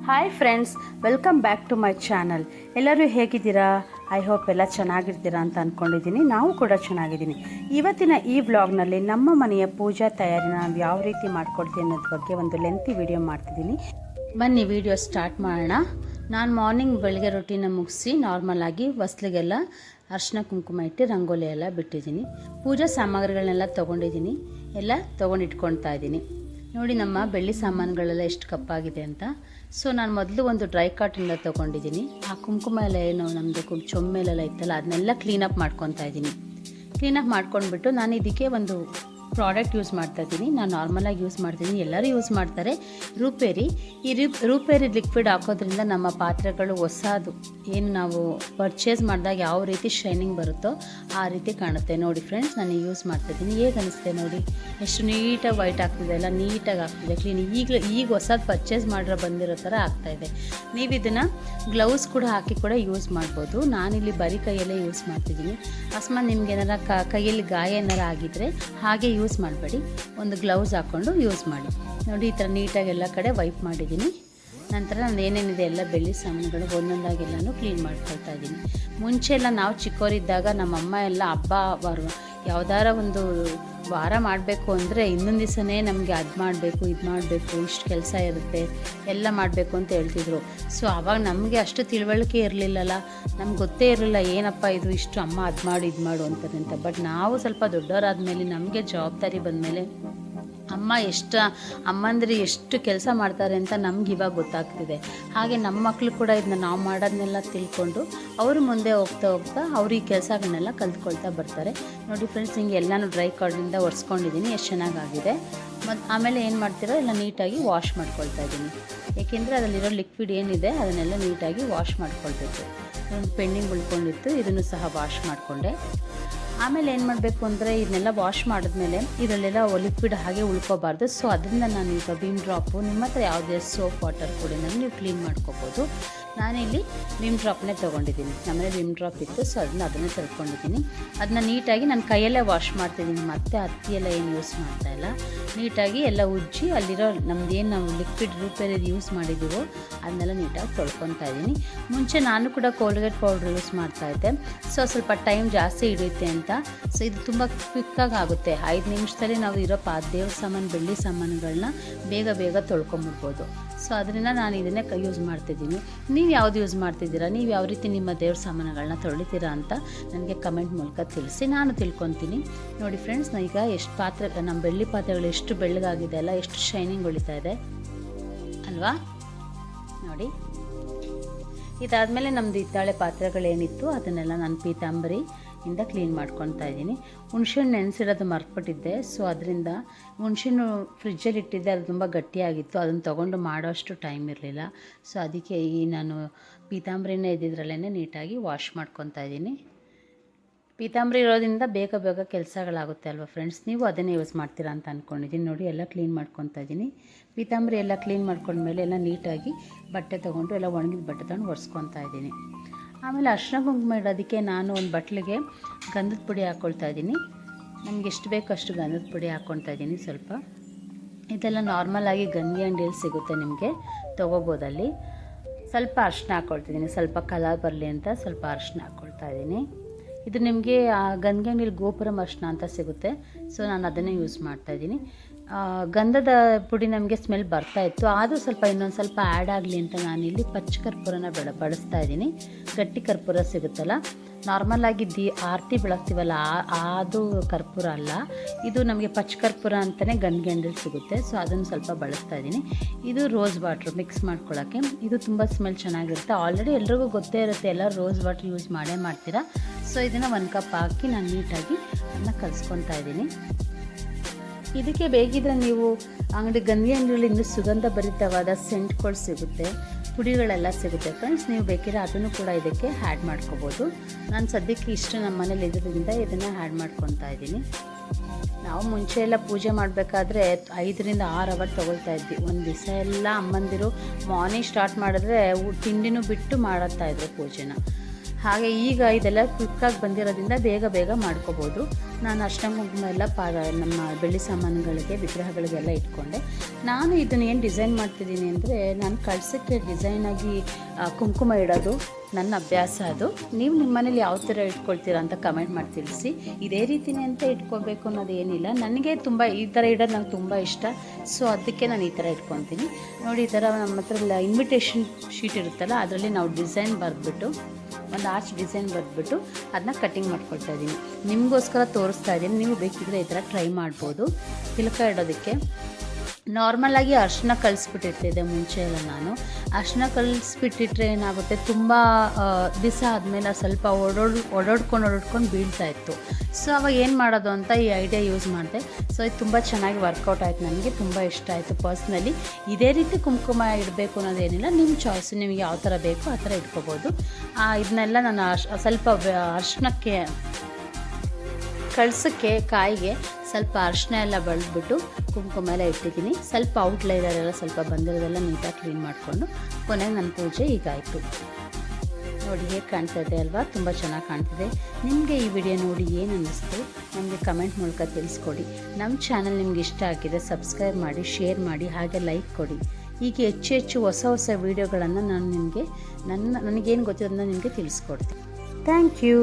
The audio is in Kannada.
Hi friends, welcome back to my channel. ಎಲ್ಲರೂ ಹೇಗಿದ್ದೀರಾ? ಐ ಹೋಪ್ ಎಲ್ಲ ಚೆನ್ನಾಗಿರ್ತೀರಾ ಅಂತ ಅಂದ್ಕೊಂಡಿದ್ದೀನಿ. ನಾವು ಕೂಡ ಚೆನ್ನಾಗಿದ್ದೀನಿ. ಇವತ್ತಿನ ಈ ವ್ಲಾಗ್ನಲ್ಲಿ ನಮ್ಮ ಮನೆಯ ಪೂಜಾ ತಯಾರಿನ ನಾವು ಯಾವ ರೀತಿ ಮಾಡ್ಕೊಳ್ತೀವಿ ಅನ್ನೋದ್ರ ಬಗ್ಗೆ ಒಂದು ಲೆಂತಿ ವಿಡಿಯೋ ಮಾಡ್ತಿದ್ದೀನಿ. ಬನ್ನಿ ವಿಡಿಯೋ ಸ್ಟಾರ್ಟ್ ಮಾಡೋಣ. ನಾನು ಮಾರ್ನಿಂಗ್ ಬೆಳಗ್ಗೆ ರೊಟೀನ ಮುಗಿಸಿ ನಾರ್ಮಲಾಗಿ ಹೊಸ್ಲಿಗೆಲ್ಲ ಅರಿಶಿನ ಕುಂಕುಮ ಇಟ್ಟು ರಂಗೋಲಿ ಎಲ್ಲ ಬಿಟ್ಟಿದ್ದೀನಿ. ಪೂಜಾ ಸಾಮಗ್ರಿಗಳನ್ನೆಲ್ಲ ತೊಗೊಂಡಿದ್ದೀನಿ, ಎಲ್ಲ ತೊಗೊಂಡಿಟ್ಕೊಳ್ತಾ ಇದ್ದೀನಿ. ನೋಡಿ ನಮ್ಮ ಬೆಳ್ಳಿ ಸಾಮಾನುಗಳೆಲ್ಲ ಎಷ್ಟು ಕಪ್ಪಾಗಿದೆ ಅಂತ. ಸೊ ನಾನು ಮೊದಲು ಒಂದು ಡ್ರೈ ಕಾಟನ್ನ ತೊಗೊಂಡಿದ್ದೀನಿ. ಆ ಕುಂಕುಮ ಎಲ್ಲ ಏನು ನಮ್ಮದು ಚೊಮ್ಮೆಲೆಲ್ಲ ಇತ್ತಲ್ಲ ಅದನ್ನೆಲ್ಲ ಕ್ಲೀನಪ್ ಮಾಡ್ಕೊತಾ ಇದ್ದೀನಿ. ಕ್ಲೀನಪ್ ಮಾಡ್ಕೊಂಡ್ಬಿಟ್ಟು ನಾನು ಇದಕ್ಕೆ ಒಂದು ಪ್ರಾಡಕ್ಟ್ ಯೂಸ್ ಮಾಡ್ತಾಯಿದ್ದೀನಿ. ನಾನು ನಾರ್ಮಲಾಗಿ ಯೂಸ್ ಮಾಡ್ತಿದ್ದೀನಿ, ಎಲ್ಲರೂ ಯೂಸ್ ಮಾಡ್ತಾರೆ. ರೂಪೇರಿ. ಈ ರೂಪೇರಿ ಲಿಕ್ವಿಡ್ ಹಾಕೋದ್ರಿಂದ ನಮ್ಮ ಪಾತ್ರೆಗಳು ಹೊಸದು ಏನು ನಾವು ಪರ್ಚೇಸ್ ಮಾಡಿದಾಗ ಯಾವ ರೀತಿ ಶೈನಿಂಗ್ ಬರುತ್ತೋ ಆ ರೀತಿ ಕಾಣುತ್ತೆ. ನೋಡಿ ಫ್ರೆಂಡ್ಸ್, ನಾನು ಯೂಸ್ ಮಾಡ್ತಾಯಿದ್ದೀನಿ. ಹೇಗೆ ಅನಿಸುತ್ತೆ ನೋಡಿ, ಎಷ್ಟು ನೀಟಾಗಿ ವೈಟ್ ಆಗ್ತಿದೆ, ಎಲ್ಲ ನೀಟಾಗಿ ಆಗ್ತಿದೆ ಕ್ಲೀನ್. ಈಗ ಹೊಸದು ಪರ್ಚೇಸ್ ಮಾಡಿರೋ ಬಂದಿರೋ ಥರ ಆಗ್ತಾಯಿದೆ. ನೀವು ಇದನ್ನು ಗ್ಲೌಸ್ ಕೂಡ ಹಾಕಿ ಕೂಡ ಯೂಸ್ ಮಾಡ್ಬೋದು. ನಾನಿಲ್ಲಿ ಬರೀ ಕೈಯಲ್ಲೇ ಯೂಸ್ ಮಾಡ್ತಿದ್ದೀನಿ. ಅಕಸ್ಮಾತ್ ನಿಮ್ಗೆ ಏನಾರ ಕೈಯಲ್ಲಿ ಗಾಯ ಏನಾರ ಆಗಿದ್ದರೆ ಹಾಗೆ ಯೂಸ್ ಮಾಡಬೇಡಿ, ಒಂದು ಗ್ಲೌಸ್ ಹಾಕ್ಕೊಂಡು ಯೂಸ್ ಮಾಡಿ. ನೋಡಿ ಈ ಥರ ನೀಟಾಗಿ ಎಲ್ಲ ಕಡೆ ವೈಪ್ ಮಾಡಿದ್ದೀನಿ. ನಂತರ ನಾನು ಏನೇನಿದೆ ಎಲ್ಲ ಬೆಳ್ಳಿ ಸಾಮಾನುಗಳು ಒಂದೊಂದಾಗೆಲ್ಲನೂ ಕ್ಲೀನ್ ಮಾಡ್ಕೊಳ್ತಾ ಇದ್ದೀನಿ. ಮುಂಚೆ ಎಲ್ಲ ನಾವು ಚಿಕ್ಕವರಿದ್ದಾಗ ನಮ್ಮಮ್ಮ ಎಲ್ಲ ಹಬ್ಬ ಯಾವುದಾರ ಒಂದು ವಾರ ಮಾಡಬೇಕು ಅಂದರೆ ಇನ್ನೊಂದು ದಿವಸನೇ ನಮಗೆ ಅದು ಮಾಡಬೇಕು, ಇದು ಮಾಡಬೇಕು, ಇಷ್ಟು ಕೆಲಸ ಇರುತ್ತೆ, ಎಲ್ಲ ಮಾಡಬೇಕು ಅಂತ ಹೇಳ್ತಿದ್ರು. ಸೊ ಆವಾಗ ನಮಗೆ ಅಷ್ಟು ತಿಳುವಳಿಕೆ ಇರಲಿಲ್ಲಲ್ಲ, ನಮ್ಗೆ ಗೊತ್ತೇ ಇರಲಿಲ್ಲ ಏನಪ್ಪ ಇದು ಇಷ್ಟು ಅಮ್ಮ ಅದು ಮಾಡು ಇದು ಮಾಡು ಅಂತ. ಬಟ್ ನಾವು ಸ್ವಲ್ಪ ದೊಡ್ಡವರಾದ್ಮೇಲೆ ನಮಗೆ ಜವಾಬ್ದಾರಿ ಬಂದಮೇಲೆ ಅಮ್ಮಂದ್ರೆ ಎಷ್ಟು ಕೆಲಸ ಮಾಡ್ತಾರೆ ಅಂತ ನಮ್ಗೆ ಇವಾಗ ಗೊತ್ತಾಗ್ತಿದೆ. ಹಾಗೆ ನಮ್ಮ ಮಕ್ಕಳು ಕೂಡ ಇದನ್ನ ನಾವು ಮಾಡೋದನ್ನೆಲ್ಲ ತಿಳ್ಕೊಂಡು ಅವರು ಮುಂದೆ ಹೋಗ್ತಾ ಅವ್ರು ಈ ಕೆಲಸಗಳನ್ನೆಲ್ಲ ಕಲ್ತ್ಕೊಳ್ತಾ ಬರ್ತಾರೆ. ನೋಡಿ ಫ್ರೆಂಡ್ಸ್, ಹಿಂಗೆ ಎಲ್ಲನೂ ಡ್ರೈ ಕಾರ್ಡಿಂದ ಒರೆಸ್ಕೊಂಡಿದ್ದೀನಿ, ಎಷ್ಟು ಚೆನ್ನಾಗಾಗಿದೆ. ಆಮೇಲೆ ಏನು ಮಾಡ್ತೀರೋ ಎಲ್ಲ ನೀಟಾಗಿ ವಾಶ್ ಮಾಡ್ಕೊಳ್ತಾ ಇದ್ದೀನಿ. ಏಕೆಂದರೆ ಅದರಲ್ಲಿರೋ ಲಿಕ್ವಿಡ್ ಏನಿದೆ ಅದನ್ನೆಲ್ಲ ನೀಟಾಗಿ ವಾಶ್ ಮಾಡ್ಕೊಳ್ಬೇಕು. ಒಂದು ಪೆಂಡಿಂಗ್ ಉಳ್ಕೊಂಡಿತ್ತು, ಇದನ್ನು ಸಹ ವಾಶ್ ಮಾಡಿಕೊಂಡೆ. ಆಮೇಲೆ ಏನು ಮಾಡಬೇಕು ಅಂದರೆ ಇದನ್ನೆಲ್ಲ ವಾಶ್ ಮಾಡಿದ್ಮೇಲೆ ಇದರಲ್ಲೆಲ್ಲ ಲಿಕ್ವಿಡ್ ಹಾಗೆ ಉಳ್ಕೋಬಾರ್ದು. ಸೊ ಅದರಿಂದ ನಾನು ಈಗ ವಿಮ್ ಡ್ರಾಪು, ನಿಮ್ಮ ಹತ್ರ ಯಾವುದೇ ಸೋಪ್ ವಾಟರ್ ಕೂಡ ನೀವು ಕ್ಲೀನ್ ಮಾಡ್ಕೋಬೋದು. ನಾನಿಲ್ಲಿ ವಿಮ್ ಡ್ರಾಪ್ನೇ ತೊಗೊಂಡಿದ್ದೀನಿ. ನಮ್ಮನೆ ವಿಮ್ ಡ್ರಾಪ್ ಇತ್ತು, ಸೊ ಅದನ್ನೇ ತಳ್ಕೊಂಡಿದ್ದೀನಿ. ಅದನ್ನ ನೀಟಾಗಿ ನಾನು ಕೈಯಲ್ಲೇ ವಾಶ್ ಮಾಡ್ತಿದ್ದೀನಿ, ಮತ್ತು ಹತ್ತಿಯೆಲ್ಲ ಏನು ಯೂಸ್ ಮಾಡ್ತಾಯಿಲ್ಲ. ನೀಟಾಗಿ ಎಲ್ಲ ಉಜ್ಜಿ ಅಲ್ಲಿರೋ ನಮ್ಮದೇನು ನಾವು ಲಿಕ್ವಿಡ್ ರೂಪೇರಿ ಯೂಸ್ ಮಾಡಿದ್ದೀವೋ ಅದನ್ನೆಲ್ಲ ನೀಟಾಗಿ ತೊಳ್ಕೊತಾ ಇದ್ದೀನಿ. ಮುಂಚೆ ನಾನು ಕೂಡ ಕೋಲ್ಗೇಟ್ ಪೌಡ್ರ್ ಯೂಸ್ ಮಾಡ್ತಾಯಿದ್ದೆ. ಸೊ ಸ್ವಲ್ಪ ಟೈಮ್ ಜಾಸ್ತಿ ಹಿಡಿಯುತ್ತೆ ಅಂತ. ಸೊ ಇದು ತುಂಬ ಕ್ವಿಕ್ಕಾಗಿ ಆಗುತ್ತೆ. 5 ನಿಮಿಷದಲ್ಲಿ ನಾವು ಇರೋ ದೇವ್ರ ಸಾಮಾನು, ಬೆಳ್ಳಿ ಸಾಮಾನುಗಳನ್ನ ಬೇಗ ತೊಳ್ಕೊಂಬಿಡ್ಬೋದು. ಸೊ ಅದರಿಂದ ನಾನು ಇದನ್ನೇ ಯೂಸ್ ಮಾಡ್ತಿದ್ದೀನಿ. ನೀವು ಯಾವುದು ಯೂಸ್ ಮಾಡ್ತಿದ್ದೀರಾ? ನೀವು ಯಾವ ರೀತಿ ನಿಮ್ಮ ದೇವ್ರ ಸಾಮಾನುಗಳನ್ನ ತೊಳಿತೀರಾ ಅಂತ ನನಗೆ ಕಮೆಂಟ್ ಮೂಲಕ ತಿಳಿಸಿ, ನಾನು ತಿಳ್ಕೊತೀನಿ. ನೋಡಿ ಫ್ರೆಂಡ್ಸ್, ಈಗ ಎಷ್ಟು ನಮ್ಮ ಬೆಳ್ಳಿ ಪಾತ್ರೆಗಳು ಎಷ್ಟು ಬೆಳ್ಳಗಾಗಿದೆ ಅಲ್ಲ, ಎಷ್ಟು ಶೈನಿಂಗ್ ಉಳಿತಾ ಇದೆ ಅಲ್ವಾ? ನೋಡಿ, ಇದಾದಮೇಲೆ ನಮ್ಮದು ಹಿತ್ತಾಳೆ ಪಾತ್ರೆಗಳೇನಿತ್ತು ಅದನ್ನೆಲ್ಲ ನಾನು ಪೀತಾಂಬರಿಯಿಂದ ಕ್ಲೀನ್ ಮಾಡ್ಕೊತಾ ಇದ್ದೀನಿ. ಹುಣ್ಸೆಹಣ್ಣು ನೆನೆಸಿರೋದು ಮರ್ತ್ಬಿಟ್ಟಿದ್ದೆ. ಸೊ ಅದರಿಂದ ಹುಣ್ಸೆಹಣ್ಣು ಫ್ರಿಜ್ಜಲ್ಲಿ ಇಟ್ಟಿದ್ದೆ, ಅದು ತುಂಬ ಗಟ್ಟಿಯಾಗಿತ್ತು. ಅದನ್ನು ತೊಗೊಂಡು ಮಾಡೋಷ್ಟು ಟೈಮ್ ಇರಲಿಲ್ಲ. ಸೊ ಅದಕ್ಕೆ ನಾನು ಪೀತಾಂಬರಿನೇ ಇದ್ದಿದ್ರಲ್ಲೇ ನೀಟಾಗಿ ವಾಶ್ ಮಾಡ್ಕೊತಾ ಇದ್ದೀನಿ. ಪೀತಾಂಬರಿ ಇರೋದ್ರಿಂದ ಬೇಗ ಕೆಲಸಗಳಾಗುತ್ತೆ ಅಲ್ವಾ ಫ್ರೆಂಡ್ಸ್? ನೀವು ಅದನ್ನೇ ಯೂಸ್ ಮಾಡ್ತೀರಾ ಅಂತ ಅಂದ್ಕೊಂಡಿದ್ದೀನಿ. ನೋಡಿ ಎಲ್ಲ ಕ್ಲೀನ್ ಮಾಡ್ಕೊತಾ ಇದ್ದೀನಿ. ಪೀತಾಂಬರಿ ಎಲ್ಲ ಕ್ಲೀನ್ ಮಾಡ್ಕೊಂಡ್ಮೇಲೆ ಎಲ್ಲ ನೀಟಾಗಿ ಬಟ್ಟೆ ತೊಗೊಂಡು ಎಲ್ಲ ಒಣಗಿದ ಬಟ್ಟೆ ತೊಗೊಂಡು ಒರೆಸ್ಕೊತಾ ಇದ್ದೀನಿ. ಆಮೇಲೆ ಅರಿಶಿನ ಕುಂಕುಮ ಇಡೋದಕ್ಕೆ ನಾನು ಒಂದು ಬಟ್ಲಿಗೆ ಗಂಧದ ಪುಡಿ ಹಾಕ್ಕೊಳ್ತಾ ಇದ್ದೀನಿ. ನಮ್ಗೆ ಎಷ್ಟು ಬೇಕು ಅಷ್ಟು ಗಂಧದ ಪುಡಿ ಹಾಕ್ಕೊತಾ ಇದ್ದೀನಿ. ಸ್ವಲ್ಪ ಇದೆಲ್ಲ ನಾರ್ಮಲಾಗಿ ಗಂಗೆ ಅಂಗಡಿಯಲ್ಲಿ ಸಿಗುತ್ತೆ, ನಿಮಗೆ ತೊಗೋಬೋದಲ್ಲಿ. ಸ್ವಲ್ಪ ಅರಿಶಿನ ಹಾಕ್ಕೊಳ್ತಿದ್ದೀನಿ, ಸ್ವಲ್ಪ ಕಲರ್ ಬರಲಿ ಅಂತ ಸ್ವಲ್ಪ ಅರಿಶಿನ ಹಾಕ್ಕೊಳ್ತಾ ಇದ್ದೀನಿ. ಇದು ನಿಮಗೆ ಗಂಗೆ ಅಂಗಡಿಯಲ್ಲಿ ಗೋಪುರಂ ಅರಿಶಿನ ಅಂತ ಸಿಗುತ್ತೆ. ಸೊ ನಾನು ಅದನ್ನೇ ಯೂಸ್ ಮಾಡ್ತಾಯಿದ್ದೀನಿ. ಗಂಧದ ಪುಡಿ ನಮಗೆ ಸ್ಮೆಲ್ ಬರ್ತಾಯಿತ್ತು, ಆದರೂ ಸ್ವಲ್ಪ ಇನ್ನೊಂದು ಸ್ವಲ್ಪ ಆ್ಯಡ್ ಆಗಲಿ ಅಂತ ನಾನಿಲ್ಲಿ ಪಚ್ಚ ಕರ್ಪೂರನ ಬಳಸ್ತಾ ಇದ್ದೀನಿ. ಗಟ್ಟಿ ಕರ್ಪೂರ ಸಿಗುತ್ತಲ್ಲ, ನಾರ್ಮಲಾಗಿ ಆರತಿ ಬೆಳಗ್ತೀವಲ್ಲ ಅದು ಕರ್ಪೂರ ಅಲ್ಲ, ಇದು ನಮಗೆ ಪಚ್ಚ ಕರ್ಪೂರ ಅಂತಲೇ ಗಂಗೆ ಅಂಗಡಿಯಲ್ಲಿ ಸಿಗುತ್ತೆ. ಸೊ ಅದನ್ನು ಸ್ವಲ್ಪ ಬಳಸ್ತಾ ಇದ್ದೀನಿ. ಇದು ರೋಸ್ ವಾಟ್ರ್ ಮಿಕ್ಸ್ ಮಾಡ್ಕೊಳ್ಳೋಕ್ಕೆ. ಇದು ತುಂಬ ಸ್ಮೆಲ್ ಚೆನ್ನಾಗಿರುತ್ತೆ. ಆಲ್ರೆಡಿ ಎಲ್ರಿಗೂ ಗೊತ್ತೇ ಇರುತ್ತೆ, ಎಲ್ಲ ರೋಸ್ ವಾಟ್ರ್ ಯೂಸ್ ಮಾಡ್ತೀರಾ. ಸೊ ಇದನ್ನು 1 ಕಪ್ ಹಾಕಿ ನಾನು ನೀಟಾಗಿ ಅದನ್ನು ಕಲಿಸ್ಕೊತಾ ಇದ್ದೀನಿ. ಇದಕ್ಕೆ ಬೇಕಿದ್ರೆ ನೀವು ಗಂಗೆ ಅಂಗಡಿಯಲ್ಲಿ ಇನ್ನೂ ಸುಗಂಧ ಭರಿತವಾದ ಸೆಂಟ್ಗಳು ಸಿಗುತ್ತೆ, ಪುಡಿಗಳೆಲ್ಲ ಸಿಗುತ್ತೆ ಫ್ರೆಂಡ್ಸ್. ನೀವು ಬೇಕಿದ್ರೆ ಅದನ್ನು ಕೂಡ ಇದಕ್ಕೆ ಆ್ಯಡ್ ಮಾಡ್ಕೋಬೋದು. ನಾನು ಸದ್ಯಕ್ಕೆ ಇಷ್ಟು ನಮ್ಮ ಮನೇಲಿ ಇರೋದ್ರಿಂದ ಇದನ್ನು ಆ್ಯಡ್ ಮಾಡ್ಕೊತಾ ಇದ್ದೀನಿ. ನಾವು ಮುಂಚೆ ಎಲ್ಲ ಪೂಜೆ ಮಾಡಬೇಕಾದ್ರೆ 5 ರಿಂದ 6 ಅವರ್ ತೊಗೊಳ್ತಾ ಇದ್ವಿ. ಒಂದು ದಿವಸ ಎಲ್ಲ ಅಮ್ಮಂದಿರು ಮಾರ್ನಿಂಗ್ ಸ್ಟಾರ್ಟ್ ಮಾಡಿದ್ರೆ ತಿಂಡಿನೂ ಬಿಟ್ಟು ಮಾಡುತ್ತಾಯಿದ್ರು ಪೂಜೆನ. ಹಾಗೆ ಈಗ ಇದೆಲ್ಲ ಕ್ವಿಕ್ಕಾಗಿ ಬಂದಿರೋದ್ರಿಂದ ಬೇಗ ಮಾಡ್ಕೋಬೋದು. ನಾನು ಅರಿಶಿನ ಕುಂಕುಮ ಎಲ್ಲ ನಮ್ಮ ಬೆಳ್ಳಿ ಸಾಮಾನುಗಳಿಗೆ ವಿಗ್ರಹಗಳಿಗೆಲ್ಲ ಇಟ್ಕೊಂಡೆ. ನಾನು ಇದನ್ನು ಏನು ಡಿಸೈನ್ ಮಾಡ್ತಿದ್ದೀನಿ ಅಂದರೆ, ನಾನು ಕಳ್ಸೋಕ್ಕೆ ಡಿಸೈನಾಗಿ ಕುಂಕುಮ ಇಡೋದು ನನ್ನ ಅಭ್ಯಾಸ. ಅದು ನೀವು ನಿಮ್ಮ ಮನೇಲಿ ಯಾವ ಥರ ಇಟ್ಕೊಳ್ತೀರಾ ಅಂತ ಕಮೆಂಟ್ ಮಾಡಿ ತಿಳಿಸಿ. ಇದೇ ರೀತಿಯೇ ಅಂತ ಇಟ್ಕೋಬೇಕು ಅನ್ನೋದು ಏನಿಲ್ಲ. ನನಗೆ ಈ ಥರ ಇಡೋದು ನಂಗೆ ತುಂಬ ಇಷ್ಟ. ಸೊ ಅದಕ್ಕೆ ನಾನು ಈ ಥರ ಇಟ್ಕೊತೀನಿ. ನೋಡಿ, ಈ ಥರ ನಮ್ಮ ಹತ್ರ ಇನ್ವಿಟೇಷನ್ ಶೀಟ್ ಇರುತ್ತಲ್ಲ, ಅದರಲ್ಲಿ ನಾವು ಡಿಸೈನ್ ಬರೆದ್ಬಿಟ್ಟು, ಒಂದು ಆರ್ಚ್ ಡಿಸೈನ್ ಬರೆದ್ಬಿಟ್ಟು ಅದನ್ನ ಕಟ್ಟಿಂಗ್ ಮಾಡ್ಕೊಳ್ತಾ ಇದ್ದೀನಿ. ನಿಮಗೋಸ್ಕರ ತೋರಿಸ್ತಾ ಇದ್ದೀನಿ. ನೀವು ಬೇಕಿದ್ರೆ ಈ ಥರ ಟ್ರೈ ಮಾಡ್ಬೋದು. ತಿಲಕ ಇಡೋದಕ್ಕೆ ನಾರ್ಮಲಾಗಿ ಅರಿಶಿನ ಕಲಿಸ್ಬಿಟ್ಟಿರ್ತಿದ್ದೆ ಮುಂಚೆ ಎಲ್ಲ. ನಾನು ಅರಿಶಿನ ಕಲಿಸ್ಬಿಟ್ಟಿಟ್ರೆ ಏನಾಗುತ್ತೆ, ತುಂಬ ದಿವಸ ಆದಮೇಲೆ ಸ್ವಲ್ಪ ಓಡಾಡ್ಕೊಂಡು ಬೀಳ್ತಾಯಿತ್ತು. ಸೊ ಅವಾಗ ಏನು ಮಾಡೋದು ಅಂತ ಈ ಐಡಿಯಾ ಯೂಸ್ ಮಾಡಿದೆ. ಸೊ ಇದು ತುಂಬ ಚೆನ್ನಾಗಿ ವರ್ಕೌಟ್ ಆಯಿತು. ನನಗೆ ತುಂಬ ಇಷ್ಟ ಆಯಿತು ಪರ್ಸ್ನಲಿ. ಇದೇ ರೀತಿ ಕುಂಕುಮ ಇಡಬೇಕು ಅನ್ನೋದೇನಿಲ್ಲ, ನಿಮ್ಮ ಚಾಯ್ಸು. ನಿಮಗೆ ಯಾವ ಥರ ಬೇಕೋ ಆ ಥರ ಇಟ್ಕೋಬೋದು. ಇದನ್ನೆಲ್ಲ ನಾನು ಸ್ವಲ್ಪ ಅರಿಶಿನಕ್ಕೆ ಕಳ್ಸೋಕ್ಕೆ ಕಾಯಿಗೆ ಸ್ವಲ್ಪ ಅರಿಶಿನ ಎಲ್ಲ ಬಳ್ದ್ಬಿಟ್ಟು ಕುಂಕುಮ ಎಲ್ಲ ಇಟ್ಟಿದ್ದೀನಿ. ಸ್ವಲ್ಪ ಔಟ್ಲೈನರೆಲ್ಲ ಸ್ವಲ್ಪ ಬಂದಿರೋದೆಲ್ಲ ನೀಟಾಗಿ ಕ್ಲೀನ್ ಮಾಡಿಕೊಂಡು ಕೊನೆಗೆ ನನ್ನ ಪೂಜೆ ಹೀಗಾಯಿತು. ನೋಡಿ ಹೇಗೆ ಕಾಣ್ತಾ ಇದೆ ಅಲ್ವಾ? ತುಂಬ ಚೆನ್ನಾಗಿ ಕಾಣ್ತಿದೆ. ನಿಮಗೆ ಈ ವಿಡಿಯೋ ನೋಡಿ ಏನು ಅನ್ನಿಸ್ತು ನಮಗೆ ಕಮೆಂಟ್ ಮೂಲಕ ತಿಳಿಸ್ಕೊಡಿ. ನಮ್ಮ ಚಾನಲ್ ನಿಮ್ಗೆ ಇಷ್ಟ ಆಗಿದೆ ಸಬ್ಸ್ಕ್ರೈಬ್ ಮಾಡಿ, ಶೇರ್ ಮಾಡಿ, ಹಾಗೆ ಲೈಕ್ ಕೊಡಿ. ಹೀಗೆ ಹೆಚ್ಚು ಹೊಸ ವೀಡಿಯೋಗಳನ್ನು ನಾನು ನನಗೇನು ಗೊತ್ತಿರೋದನ್ನ ನಿಮಗೆ ತಿಳಿಸ್ಕೊಡ್ತೀನಿ. Thank you.